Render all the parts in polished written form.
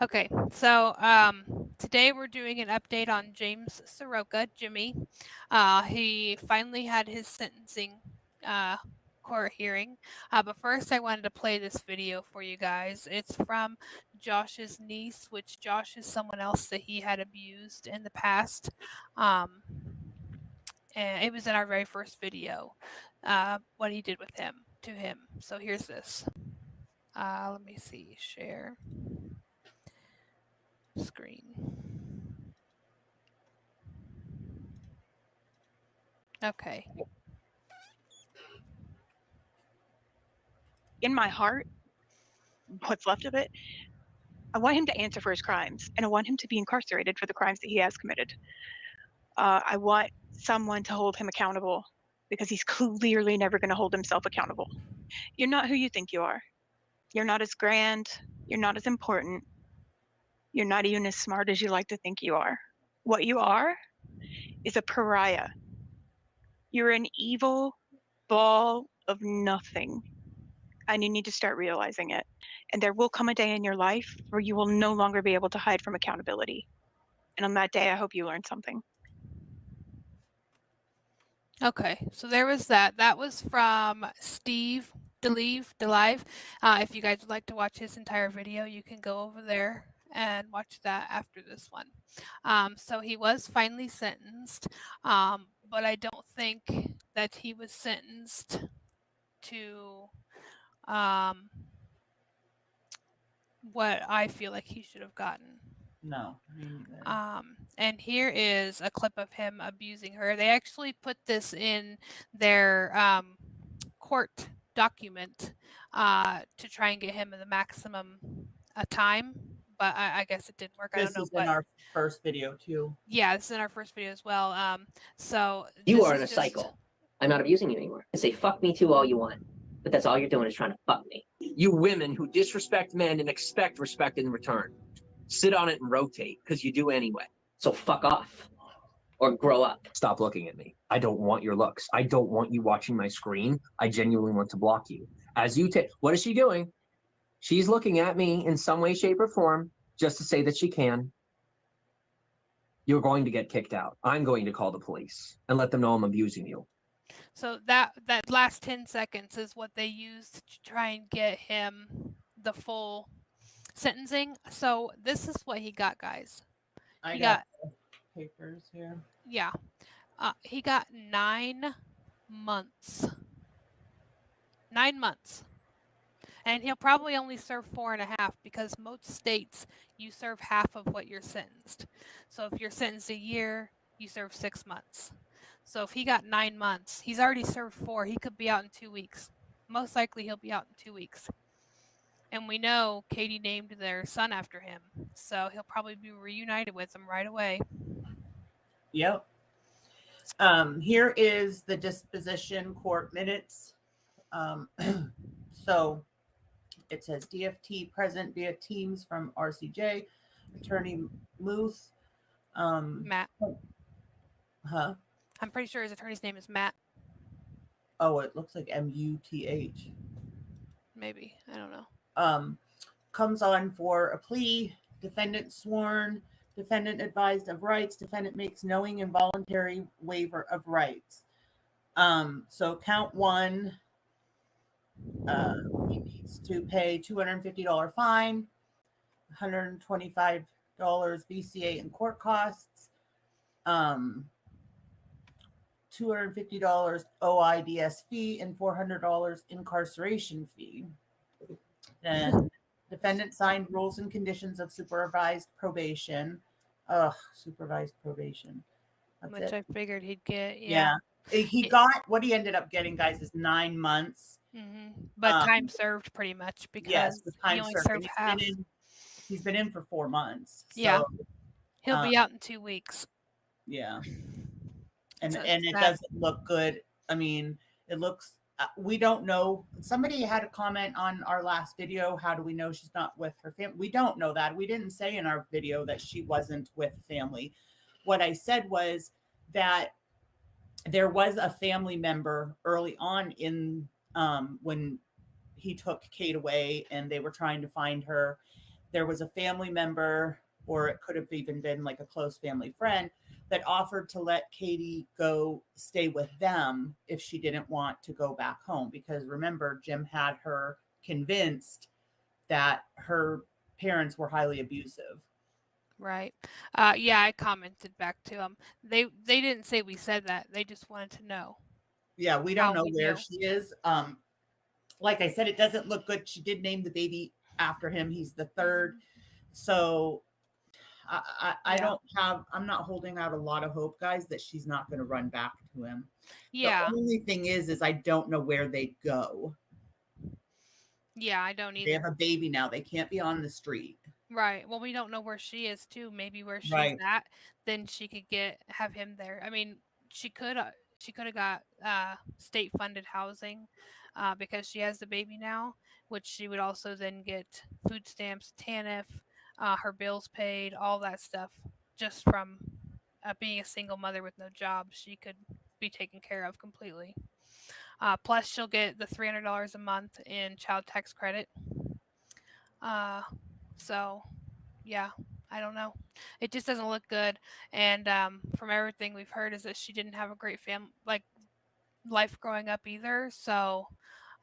Okay, so today we're doing an update on James Soroka, Jimmy. He finally had his sentencing uh, court hearing. But first, I wanted to play this video for you guys. It's from Josh's niece, which Josh is someone else that he had abused in the past. Um, and it was in our very first video, what he did with him to him. So here's this. Let me see, share screen. Okay. In my heart, what's left of it, I want him to answer for his crimes, and I want him to be incarcerated for the crimes that he has committed. I want someone to hold him accountable because he's clearly never going to hold himself accountable. You're not who you think you are. You're not as grand. You're not as important. You're not even as smart as you like to think you are. What you are is a pariah. You're an evil ball of nothing, and you need to start realizing it. And there will come a day in your life where you will no longer be able to hide from accountability. And on that day, I hope you learn something. Okay, so there was that. That was from Steve Delive. If you guys would like to watch his entire video, you can go over there and watch that after this one. So he was finally sentenced, but I don't think that he was sentenced to um, what I feel like he should have gotten. No, me neither. And here is a clip of him abusing her. They actually put this in their court document to try and get him the maximum time, but I guess it didn't work. I This don't know. is in But our first video too. yeah, this is in our first video as well. So You this are is in a just- cycle. I'm not abusing you anymore. And say fuck me too all you want. But that's all you're doing is trying to fuck me. You women who disrespect men and expect respect in return. Sit on it and rotate, because you do anyway. So fuck off. Or grow up. Stop looking at me. I don't want your looks. I don't want you watching my screen. I genuinely want to block you. As you take, what is she doing? She's looking at me in some way, shape, or form just to say that she can. You're going to get kicked out. I'm going to call the police and let them know I'm abusing you. So that last 10 seconds is what they used to try and get him the full sentencing. So this is what he got, guys. I He got papers here. Yeah. He got 9 months. 9 months. And he'll probably only serve 4.5 because most states you serve half of what you're sentenced. So if you're sentenced a year, you serve 6 months. So if he got 9 months, he's already served 4. He could be out in 2 weeks. Most likely he'll be out in 2 weeks. And we know Katie named their son after him. So he'll probably be reunited with them right away. Yep. Here is the disposition court minutes. So it says DFT present via Teams from RCJ, Attorney Muth. Matt. Huh? I'm pretty sure his attorney's name is Matt. Oh, it looks like MUTH. Maybe. I don't know. Comes on for a plea. Defendant sworn. Defendant advised of rights. Defendant makes knowing and voluntary waiver of rights. So count one. He needs to pay $250 fine, $125 BCA and court costs, $250 OIDS fee, and $400 incarceration fee. And defendant signed rules and conditions of supervised probation. Supervised probation. That's Which it. I figured he'd get. Yeah. He got what he ended up getting, guys, is 9 months. But time served pretty much because the time he only served. served half. He's been in for 4 months. So, Yeah. He'll be out in 2 weeks. Yeah. And So it that- doesn't look good. I mean, it looks, we don't know. Somebody had a comment on our last video. How do we know she's not with her family? We don't know that. We didn't say in our video that she wasn't with family. What I said was that there was a family member early on in when he took Kate away and they were trying to find her. there was a family member, or it could have even been like a close family friend, that offered to let Katie go stay with them if she didn't want to go back home. Because remember, Jim had her convinced that her parents were highly abusive. Right. Yeah, I commented back to them. They didn't say we said that. They just wanted to know. Yeah, we don't How know we where knew. she is. Like I said, it doesn't look good. She did name the baby after him. He's the third. So I Yeah. don't have, I'm not holding out a lot of hope, guys, that she's not going to run back to him. Yeah. The only thing is I don't know where they go. Yeah, I don't They have either. a baby now. They can't be on the street. Right. Well, we don't know where she is too. Maybe where she's Right. at, then she could have him there. I mean, she could have got state funded housing because she has the baby now, which she would also then get food stamps, TANF, her bills paid, all that stuff just from being a single mother with no job. She could be taken care of completely. Plus, she'll get the $300 a month in child tax credit. So, yeah, I don't know. It just doesn't look good. And from everything we've heard, is that she didn't have a great life growing up either. So,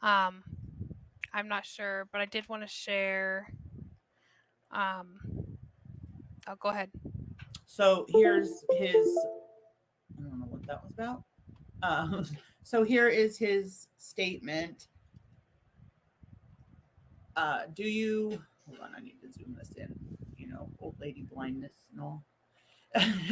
um, I'm not sure, but I did want to share. Um, oh, go ahead. So here's his, I don't know what that was about. So here is his statement. Do you, hold on, I need to zoom this in, old lady blindness and all.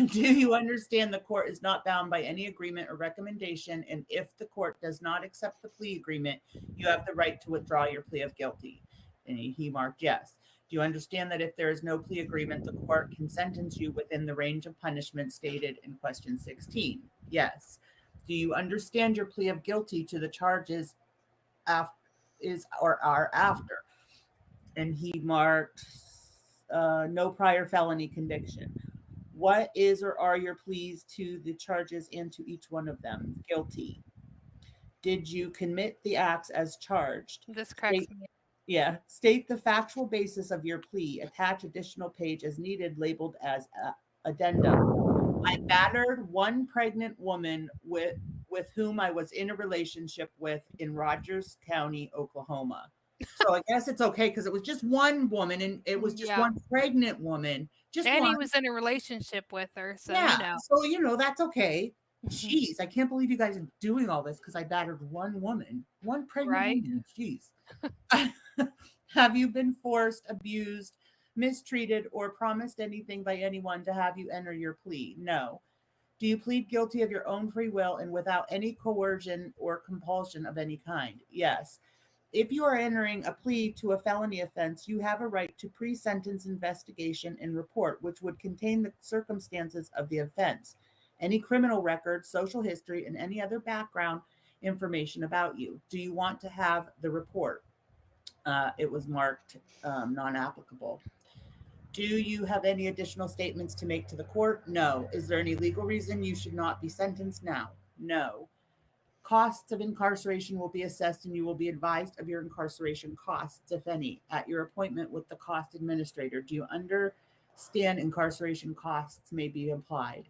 Do you understand the court is not bound by any agreement or recommendation? And if the court does not accept the plea agreement, you have the right to withdraw your plea of guilty. And he marked yes. Do you understand that if there is no plea agreement, the court can sentence you within the range of punishment stated in question 16? Yes. Do you understand your plea of guilty to the charges are after? And he marked no prior felony conviction. What is or are your pleas to the charges and to each one of them? Guilty. Did you commit the acts as charged? This cracks me. Yeah. State the factual basis of your plea. Attach additional page as needed, labeled as addendum. I battered one pregnant woman with whom I was in a relationship with in Rogers County, Oklahoma. So I guess it's okay because it was just one woman, and it was just one pregnant woman. Just and one. he was in a relationship with her, so Yeah. So that's okay. Jeez, I can't believe you guys are doing all this because I battered one woman, one pregnant woman. Jeez. Have you been forced, abused, mistreated, or promised anything by anyone to have you enter your plea? No. Do you plead guilty of your own free will and without any coercion or compulsion of any kind? Yes. If you are entering a plea to a felony offense, you have a right to pre-sentence investigation and report, which would contain the circumstances of the offense, any criminal record, social history, and any other background information about you. Do you want to have the report? It was marked non-applicable. Do you have any additional statements to make to the court? No. Is there any legal reason you should not be sentenced now? No. Costs of incarceration will be assessed and you will be advised of your incarceration costs, if any, at your appointment with the cost administrator. Do you understand incarceration costs may be applied?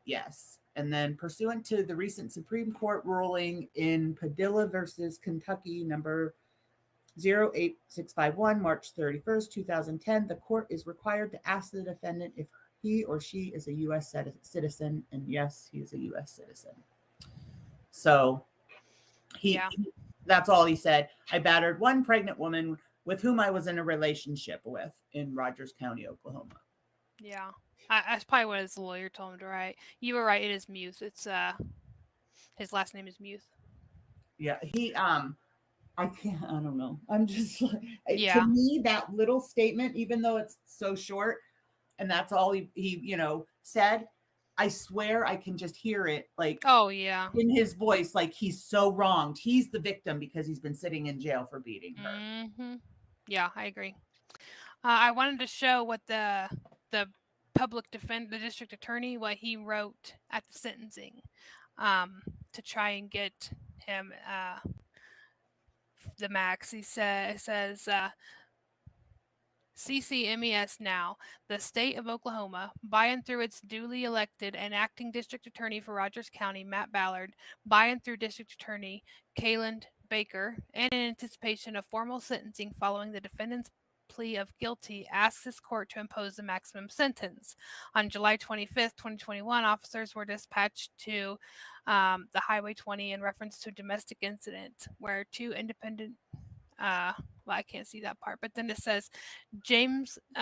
Yes. And then pursuant to the recent Supreme Court ruling in Padilla versus Kentucky, number 08651, March 31st, 2010, the court is required to ask the defendant if he or she is a U.S. citizen. And yes, he is a U.S. citizen. So that's all he said. I battered one pregnant woman with whom I was in a relationship with in Rogers County, Oklahoma. Yeah. That's probably what his lawyer told him to write. You were right. It is Muth. It's his last name is Muth. Yeah. I don't know. I'm just like, to me, that little statement, even though it's so short and that's all he said, I swear I can just hear it like, oh yeah, in his voice, like he's so wronged. He's the victim because he's been sitting in jail for beating her. Mm-hmm. Yeah, I agree. I wanted to show what the the district attorney, what he wrote at the sentencing, to try and get him the max. He says CCMES Now, the state of Oklahoma, by and through its duly elected and acting district attorney for Rogers County, Matt Ballard, by and through district attorney Kayland Baker, and in anticipation of formal sentencing following the defendant's plea of guilty, asks this court to impose the maximum sentence. On July 25th, 2021, officers were dispatched to the Highway 20 in reference to a domestic incident where two independent well, I can't see that part, but then it says James, they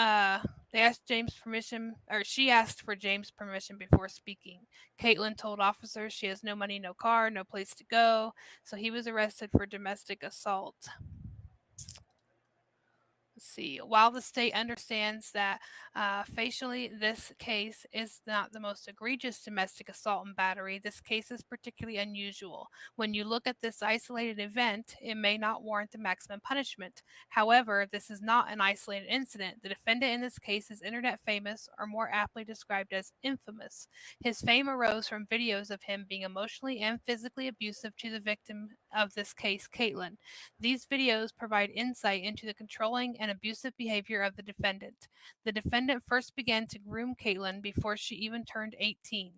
asked James permission, or she asked for James' permission before speaking. Caitlin told officers she has no money, no car, no place to go, so he was arrested for domestic assault. Let's see. While the state understands that facially this case is not the most egregious domestic assault and battery, this case is particularly unusual. When you look at this isolated event, it may not warrant the maximum punishment. However, this is not an isolated incident. The defendant in this case is internet famous, or more aptly described as infamous. His fame arose from videos of him being emotionally and physically abusive to the victim of this case, Caitlin. These videos provide insight into the controlling and abusive behavior of the defendant. The defendant first began to groom Caitlin before she even turned 18.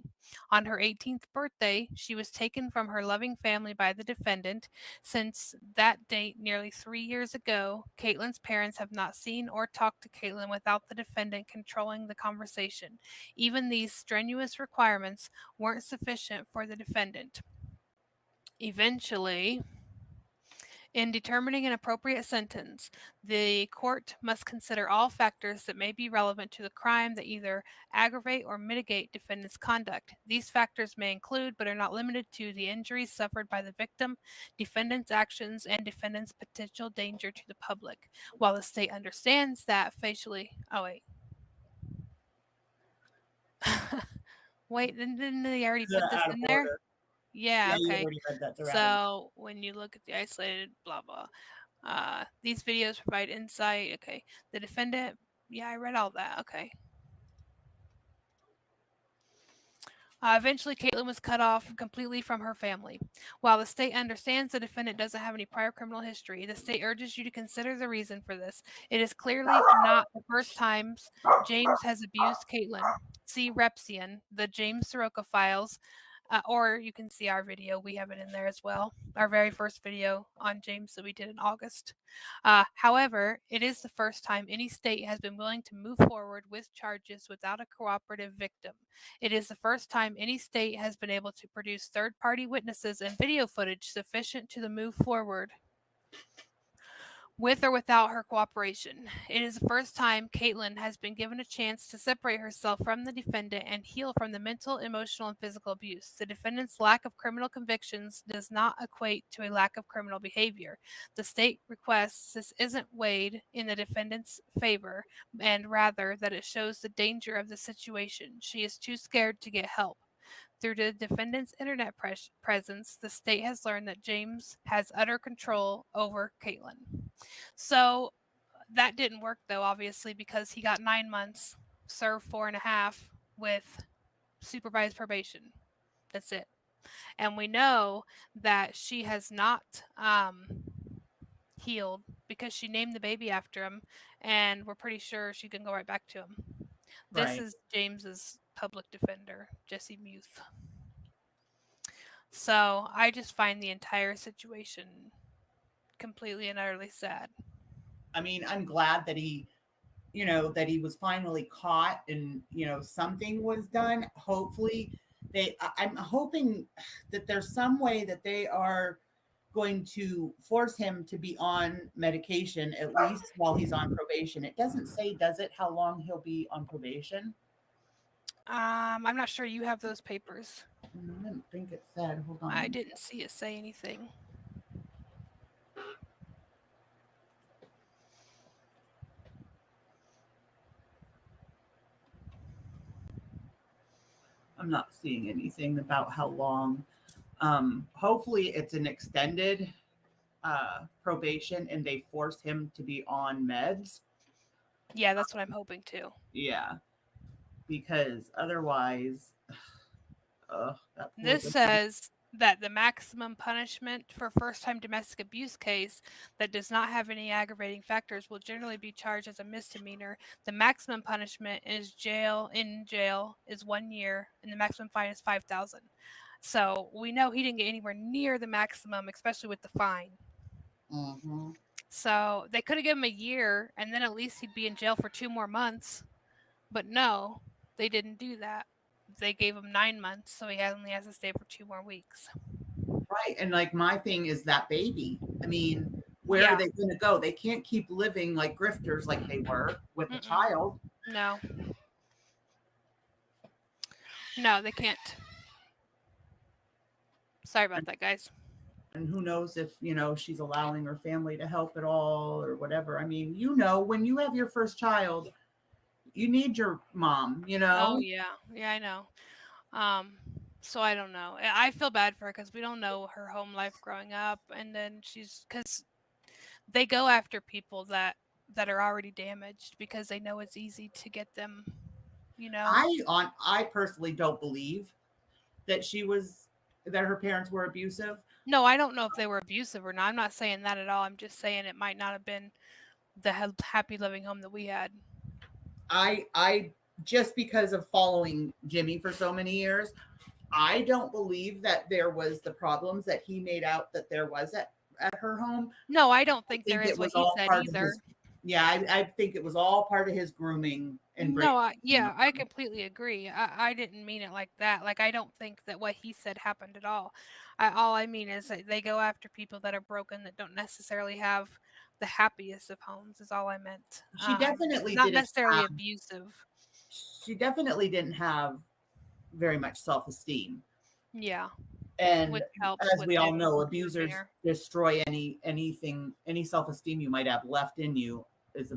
On her 18th birthday, she was taken from her loving family by the defendant. Since that date, nearly 3 years ago, Caitlin's parents have not seen or talked to Caitlin without the defendant controlling the conversation. Even these strenuous requirements weren't sufficient for the defendant. Eventually, in determining an appropriate sentence, the court must consider all factors that may be relevant to the crime that either aggravate or mitigate defendant's conduct. These factors may include, but are not limited to, the injuries suffered by the victim, defendant's actions, and defendant's potential danger to the public. While the state understands that facially... Oh, wait. Wait, didn't they already put this in there? Yeah, You okay. already read that throughout. So when you look at the isolated blah blah, these videos provide insight. Okay, the defendant. Yeah, I read all that. Okay. Eventually, Caitlin was cut off completely from her family. While the state understands the defendant doesn't have any prior criminal history, the state urges you to consider the reason for this. It is clearly not the first time James has abused Caitlin. See Repsian, the James Soroka files. Or you can see our video. We have it in there as well. Our very first video on James that we did in August. However, it is the first time any state has been willing to move forward with charges without a cooperative victim. It is the first time any state has been able to produce third-party witnesses and video footage sufficient to move forward with or without her cooperation. It is the first time Caitlin has been given a chance to separate herself from the defendant and heal from the mental, emotional, and physical abuse. The defendant's lack of criminal convictions does not equate to a lack of criminal behavior. The state requests this isn't weighed in the defendant's favor, and rather that it shows the danger of the situation. She is too scared to get help. Through the defendant's internet presence, the state has learned that James has utter control over Caitlin. So that didn't work, though, obviously, because he got 9 months, served 4.5 with supervised probation. That's it. And we know that she has not healed because she named the baby after him, and we're pretty sure she can go right back to him. This Right. is James's public defender, Jesse Muth. So I just find the entire situation completely and utterly sad. I mean, I'm glad that he was finally caught and, something was done. Hopefully I'm hoping that there's some way that they are going to force him to be on medication, at least while he's on probation. It doesn't say, does it, how long he'll be on probation? I'm not sure you have those papers. I didn't think it said. Hold on. I didn't see it say anything. I'm not seeing anything about how long. Hopefully it's an extended probation and they force him to be on meds. Yeah, that's what I'm hoping too. Yeah. Because otherwise, This says that the maximum punishment for first-time domestic abuse case that does not have any aggravating factors will generally be charged as a misdemeanor. The maximum punishment is jail is 1 year, and the maximum fine is $5,000. So we know he didn't get anywhere near the maximum, especially with the fine. Mm-hmm. So they could have given him a year, and then at least he'd be in jail for 2 more months. But no, they didn't do that. They gave him 9 months, so he only has to stay for 2 more weeks. Right. And like my thing is that baby. I mean, where are Yeah. they going to go? They can't keep living like grifters like they were with a Mm-mm. child. No. No, they can't. Sorry about that, guys. And who knows if, she's allowing her family to help at all or whatever. I mean, when you have your first child, you need your mom, Oh yeah, yeah, I know. So I don't know. I feel bad for her because we don't know her home life growing up, and then because they go after people that are already damaged because they know it's easy to get them. I personally don't believe that that her parents were abusive. No, I don't know if they were abusive or not. I'm not saying that at all. I'm just saying it might not have been the happy loving home that we had. I just because of following Jimmy for so many years, I don't believe that there was the problems that he made out that there was at her home. No, I don't think there it is what was he all said part of either. I think it was all part of his grooming and No, I completely agree. I didn't mean it like that. Like, I don't think that what he said happened at all. All I mean is that they go after people that are broken that don't necessarily have the happiest of homes. Is all I meant. She definitely not didn't necessarily have- abusive. She definitely didn't have very much self-esteem. Yeah, And which helps as with we all him know, moving abusers there. destroy any self-esteem you might have left in you is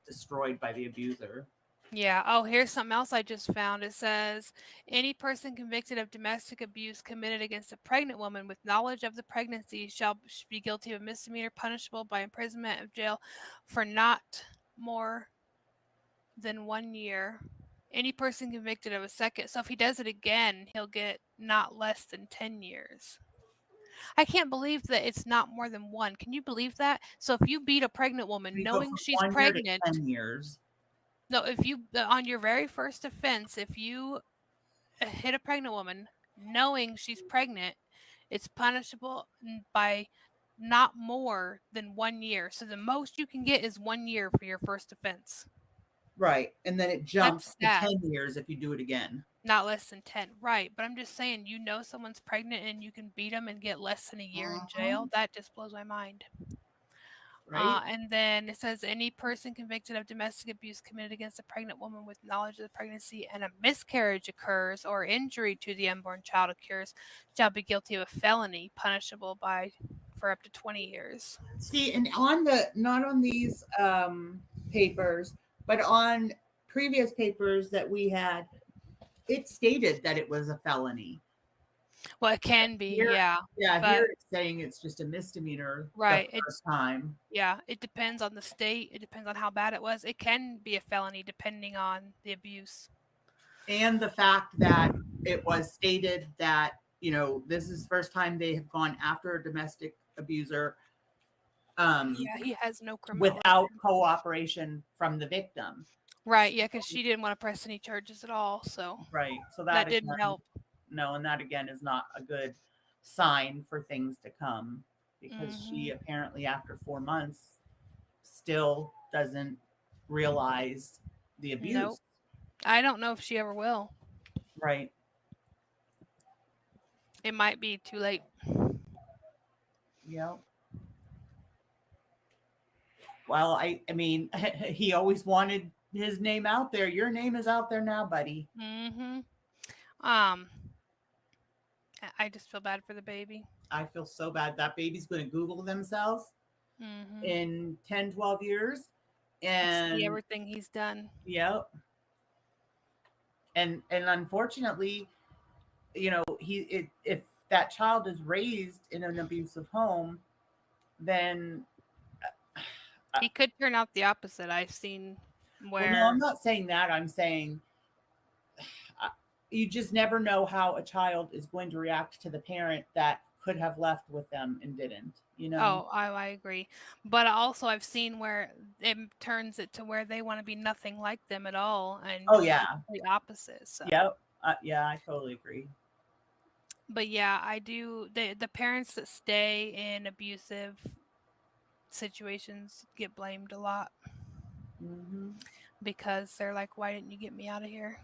destroyed by the abuser. Yeah. Oh, here's something else I just found. It says any person convicted of domestic abuse committed against a pregnant woman with knowledge of the pregnancy shall be guilty of a misdemeanor punishable by imprisonment of jail for not more than 1 year. Any person convicted of a second. So if he does it again, he'll get not less than 10 years. I can't believe that it's not more than one. Can you believe that? So if you beat a pregnant woman You go knowing from she's 1 year to pregnant, 10 years. no, if you on your very first offense, if you hit a pregnant woman knowing she's pregnant, it's punishable by not more than 1 year. So the most you can get is 1 year for your first offense. Right. And then it jumps to sad. 10 years if you do it again. Not less than 10. Right. But I'm just saying, someone's pregnant and you can beat them and get less than a year in jail. That just blows my mind. Right. And then it says any person convicted of domestic abuse committed against a pregnant woman with knowledge of the pregnancy and a miscarriage occurs or injury to the unborn child occurs shall be guilty of a felony punishable for up to 20 years. See, and not on these papers, but on previous papers that we had, it stated that it was a felony. Well, it can be, Here- yeah. Yeah, But- here it's saying it's just a misdemeanor Right, the first time. Yeah, it depends on the state. It depends on how bad it was. It can be a felony depending on the abuse. And the fact that it was stated that, this is the first time they have gone after a domestic abuser Yeah, he has no criminal without record. cooperation from the victim. Right, yeah, because she didn't want to press any charges at all, so Right. So that didn't help. No, and that again is not a good sign for things to come because she apparently after 4 months still doesn't realize the abuse. Nope. I don't know if she ever will. Right. It might be too late. Yep. Well, I mean, he always wanted his name out there. Your name is out there now, buddy. I just feel bad for the baby. I feel so bad. That baby's going to Google themselves in 10, 12 years. And see everything he's done. Yep. And unfortunately, if that child is raised in an abusive home, then He could turn out the opposite. I've seen where well, no, I'm not saying that. I'm saying you just never know how a child is going to react to the parent that could have left with them and didn't, you know? Oh, I agree. But also I've seen where it turns it to where they want to be nothing like them at all and Oh, be yeah. the opposite. So, Yep. Yeah, I totally agree. but yeah, I do. The parents that stay in abusive situations get blamed a lot Hmm. because they're like, "Why didn't you get me out of here?"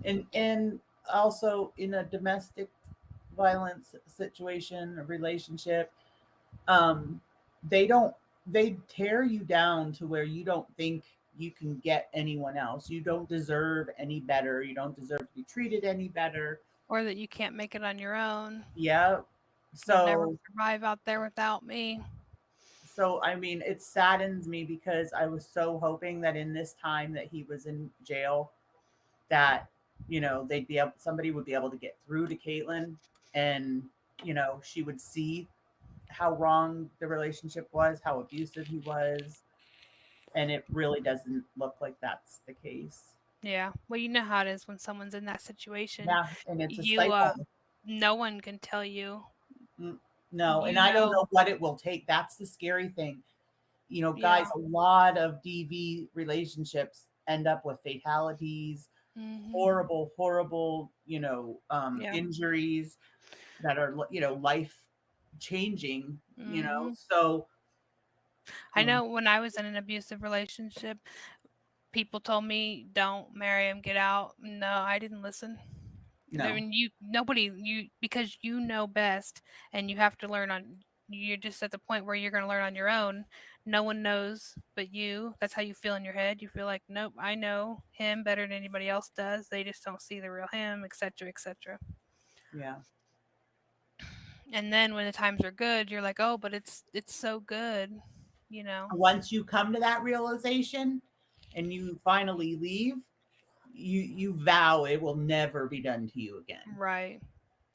And also in a domestic violence situation, a relationship, um, they tear you down to where you don't think you can get anyone else. You don't deserve any better. You don't deserve to be treated any better. Or that you can't make it on your own. Yeah. You'll never So survive out there without me. so I mean, it saddens me because I was so hoping that in this time that he was in jail, that they'd be able, somebody would be able to get through to Caitlin, and she would see how wrong the relationship was, how abusive he was, and it really doesn't look like that's the case. Yeah. Well, you know how it is when someone's in that situation. Yeah, and it's a You cycle. no one can tell you. No, and You I don't know. know what it will take. That's the scary thing. Guys, Yeah. a lot of DV relationships end up with fatalities, Mhm. horrible, Yeah. injuries that are, life changing, Mhm. so I know when I was in an abusive relationship, people told me, "Don't marry him, get out." No, I didn't listen. I no. mean, because you know best and you have to learn on you're just at the point where you're going to learn on your own. No one knows but you. That's how you feel in your head. You feel like, "Nope, I know him better than anybody else does. They just don't see the real him," etc., etc. Yeah. And then when the times are good, you're like, "Oh, but it's so good." You know. Once you come to that realization and you finally leave, you vow it will never be done to you again. Right.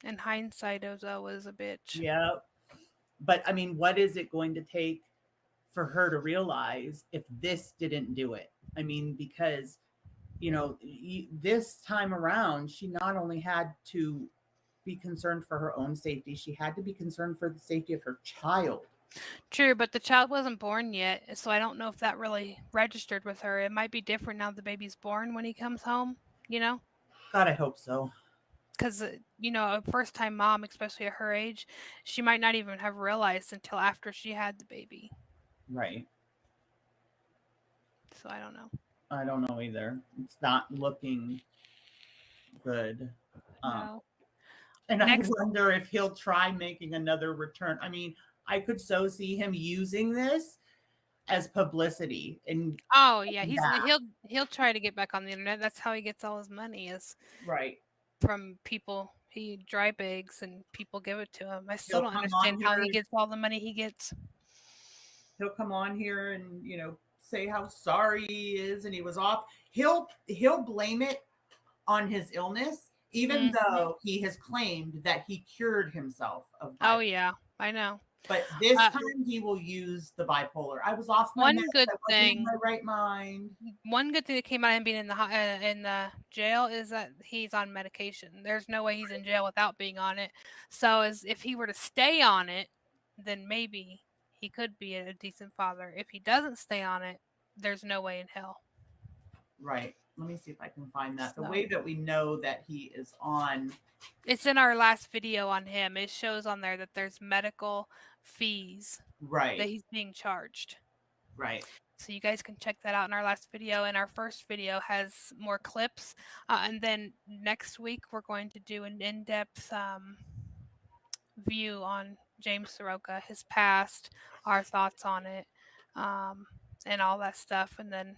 And hindsight is always a bitch. Yeah. But I mean, what is it going to take for her to realize if this didn't do it? I mean, because this time around, she not only had to be concerned for her own safety, she had to be concerned for the safety of her child. True, but the child wasn't born yet, so I don't know if that really registered with her. It might be different now the baby's born when he comes home, you know? God, I hope so. Because, a first time mom, especially at her age, she might not even have realized until after she had the baby. Right. So I don't know. I don't know either. It's not looking good. No. And Next- I wonder if he'll try making another return. I mean, I could so see him using this as publicity and Oh yeah, back. he'll try to get back on the internet. That's how he gets all his money is Right. from people. He dry begs and people give it to him. I still He'll don't come understand on how here. he gets all the money he gets. He'll come on here and say how sorry he is and he was off. He'll blame it on his illness, even though he has claimed that he cured himself of bipolar. Oh yeah, I know. But this time he will use the bipolar. I was off my meds. I wasn't in my right mind. One good thing that came out of him being in the jail is that he's on medication. There's no way he's in jail without being on it. So if he were to stay on it, then maybe he could be a decent father. If he doesn't stay on it, there's no way in hell. Right. Let me see if I can find that. The So- way that we know that he is on. It's in our last video on him. It shows on there that there's medical fees that Right. he's being charged. Right. So you guys can check that out in our last video. And our first video has more clips. And then next week, we're going to do an in-depth view on James Soroka, his past, our thoughts on it, and all that stuff. And then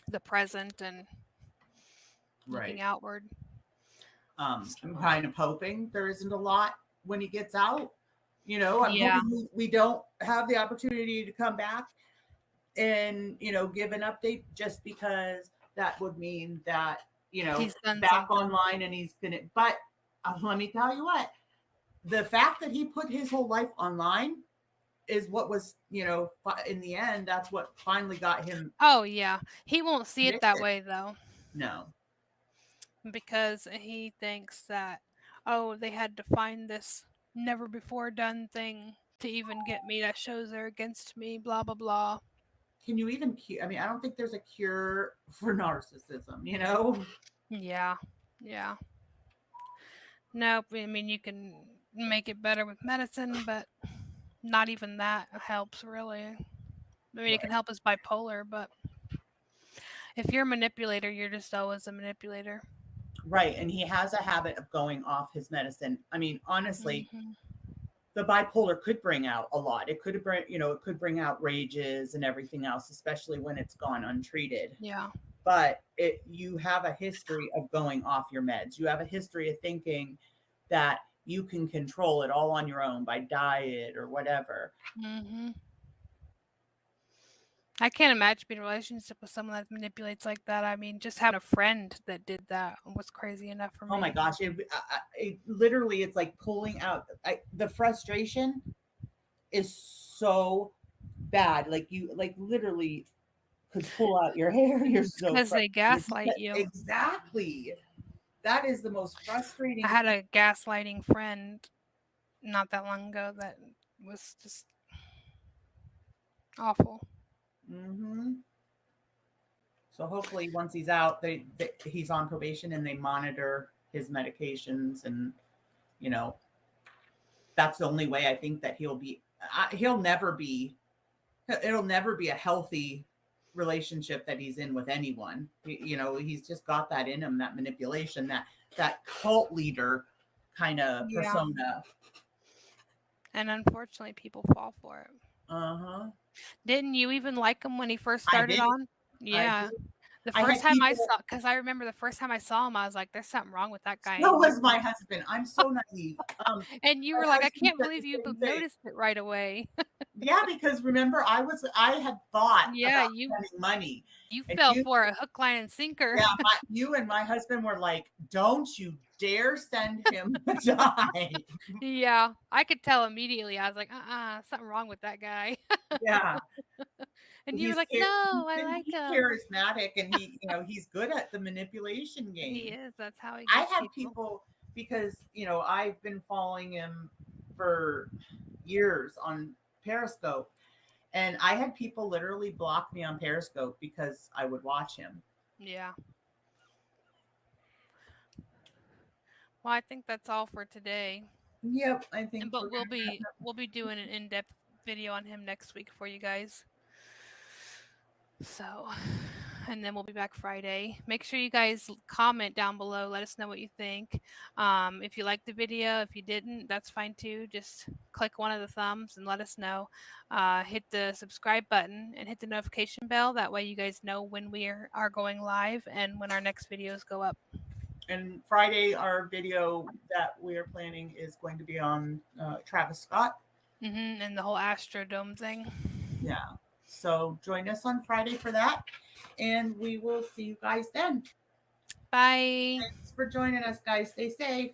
the present and looking Right. outward. I'm kind of hoping there isn't a lot when he gets out. I'm hoping we don't have the opportunity to come back and give an update, just because that would mean that He's done back something. online and he's gonna. But let me tell you what, the fact that he put his whole life online is what was in the end, that's what finally got him. Oh yeah, he won't see it that convicted. way though. No. because he thinks that, oh, they had to find this never before done thing to even get me. That shows they're against me, blah, blah, blah. Can you even cure? I mean, I don't think there's a cure for narcissism, you know? Yeah. Yeah. Nope. I mean, you can make it better with medicine, but not even that helps really. I mean, it can help us bipolar, but if you're a manipulator, you're just always a manipulator. Right. And he has a habit of going off his medicine. I mean, honestly, Mhm. the bipolar could bring out a lot. It could bring, it could bring out rages and everything else, especially when it's gone untreated. Yeah. But you have a history of going off your meds. You have a history of thinking that you can control it all on your own by diet or whatever. Hmm. I can't imagine being in a relationship with someone that manipulates like that. I mean, just having a friend that did that was crazy enough for me. Oh my gosh. It literally, it's like pulling out the frustration is so bad. Like you, like literally could pull out your hair. You're so Because they gaslight frustrated. you. Exactly. That is the most frustrating. I had a gaslighting friend not that long ago that was just awful. Mm-hmm. So hopefully, once he's out, he's on probation and they monitor his medications, and that's the only way I think that he'll never be. It'll never be a healthy relationship that he's in with anyone. He's just got that in him, that manipulation, that cult leader kind of Yeah. persona. And unfortunately, people fall for it. Uh-huh. Didn't you even like him when he first I started did. on? Yeah. The I had first time I people- saw, because I remember the first time I saw him, I was like, "There's something wrong with that guy." So was my husband. I'm so naive. And you my were like, "I husband can't said the believe you same thing. noticed it right away." Yeah, because remember, I had thought Yeah, about you spending money. you And fell you- for a hook, line, and sinker. Yeah, you and my husband were like, "Don't you dare send him a dime." Yeah, I could tell immediately. I was like, something wrong with that guy." Yeah, And you were he's like, "No, I like he's him." charismatic, and he's good at the manipulation game. He is. That's how he I gets had people because I've been following him for years on Periscope, and I had people literally block me on Periscope because I would watch him. Yeah. Well, I think that's all for today. Yep, I think. But we'll be doing an in-depth video on him next week for you guys. So, and then we'll be back Friday. Make sure you guys comment down below. Let us know what you think. If you liked the video, if you didn't, that's fine too. Just click one of the thumbs and let us know. Hit the subscribe button and hit the notification bell. That way you guys know when we are going live and when our next videos go up. And Friday, our video that we are planning is going to be on Travis Scott. And the whole Astrodome thing. Yeah. So join us on Friday for that. And we will see you guys then. Bye. Thanks for joining us, guys. Stay safe.